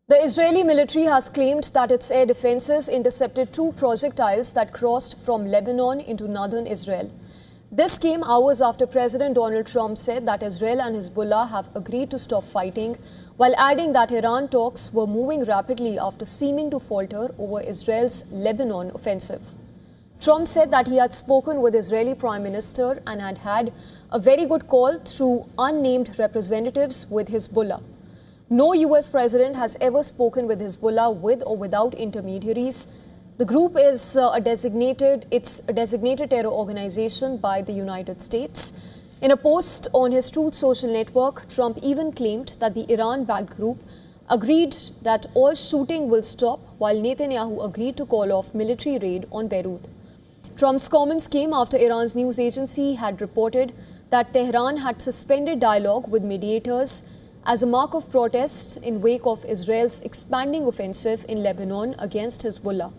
The Israeli military has claimed that its air defenses intercepted 2 projectiles that crossed from Lebanon into northern Israel. This came hours after President Donald Trump said that Israel and Hezbollah have agreed to stop fighting, while adding that Iran talks were moving rapidly after seeming to falter over Israel's Lebanon offensive. Trump said that he had spoken with Israeli Prime Minister and had had a very good call through unnamed representatives with Hezbollah. No US president has ever spoken with Hezbollah with or without intermediaries. The group is a designated terror organization by the United States. In a post on his Truth Social network, Trump even claimed that the Iran-backed group agreed that all shooting will stop, while Netanyahu agreed to call off military raid on Beirut. Trump's comments came after Iran's news agency had reported that Tehran had suspended dialogue with mediators as a mark of protest in wake of Israel's expanding offensive in Lebanon against Hezbollah.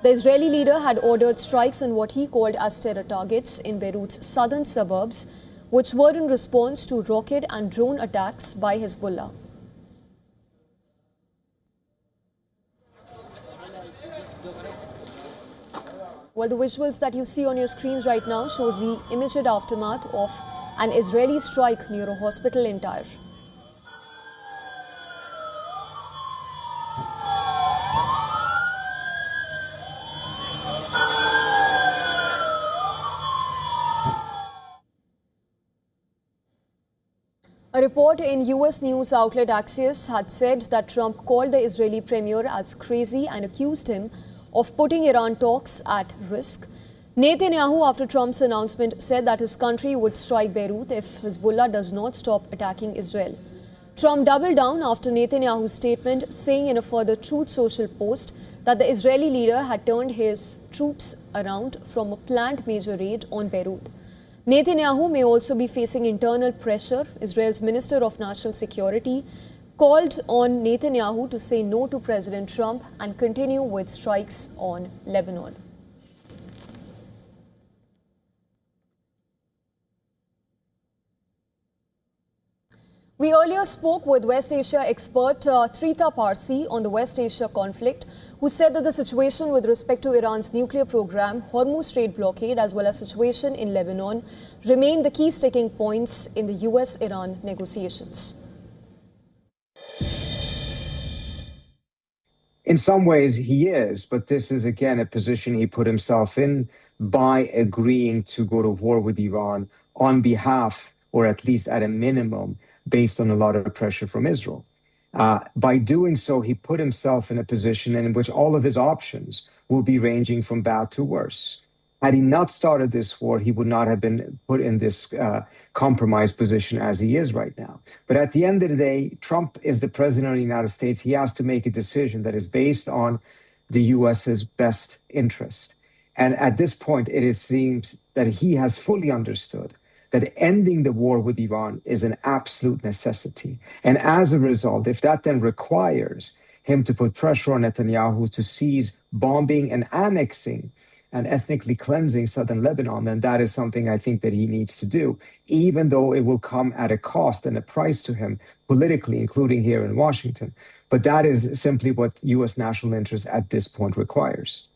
The Israeli leader had ordered strikes on what he called as terror targets in Beirut's southern suburbs, which were in response to rocket and drone attacks by Hezbollah. Well, the visuals that you see on your screens right now shows the immediate aftermath of an Israeli strike near a hospital in Tyre. A report in US news outlet Axios had said that Trump called the Israeli premier as crazy and accused him of putting Iran talks at risk. Netanyahu, after Trump's announcement, said that his country would strike Beirut if Hezbollah does not stop attacking Israel. Trump doubled down after Netanyahu's statement, saying in a further Truth Social post that the Israeli leader had turned his troops around from a planned major raid on Beirut. Netanyahu may also be facing internal pressure. Israel's Minister of National Security called on Netanyahu to say no to President Trump and continue with strikes on Lebanon. We earlier spoke with West Asia expert Trita Parsi on the West Asia conflict, who said that the situation with respect to Iran's nuclear program, Hormuz Strait blockade, as well as situation in Lebanon, remain the key sticking points in the US-Iran negotiations. In some ways, he is, but this is, again, a position he put himself in by agreeing to go to war with Iran on behalf, or at least at a minimum, based on a lot of pressure from Israel. By doing so, he put himself in a position in which all of his options will be ranging from bad to worse. Had he not started this war, he would not have been put in this compromised position as he is right now. But at the end of the day, Trump is the president of the United States. He has to make a decision that is based on the U.S.'s best interest. And at this point, it seems that he has fully understood that ending the war with Iran is an absolute necessity. And as a result, if that then requires him to put pressure on Netanyahu to cease bombing and annexing and ethnically cleansing southern Lebanon, then that is something I think that he needs to do, even though it will come at a cost and a price to him politically, including here in Washington. But that is simply what U.S. national interest at this point requires.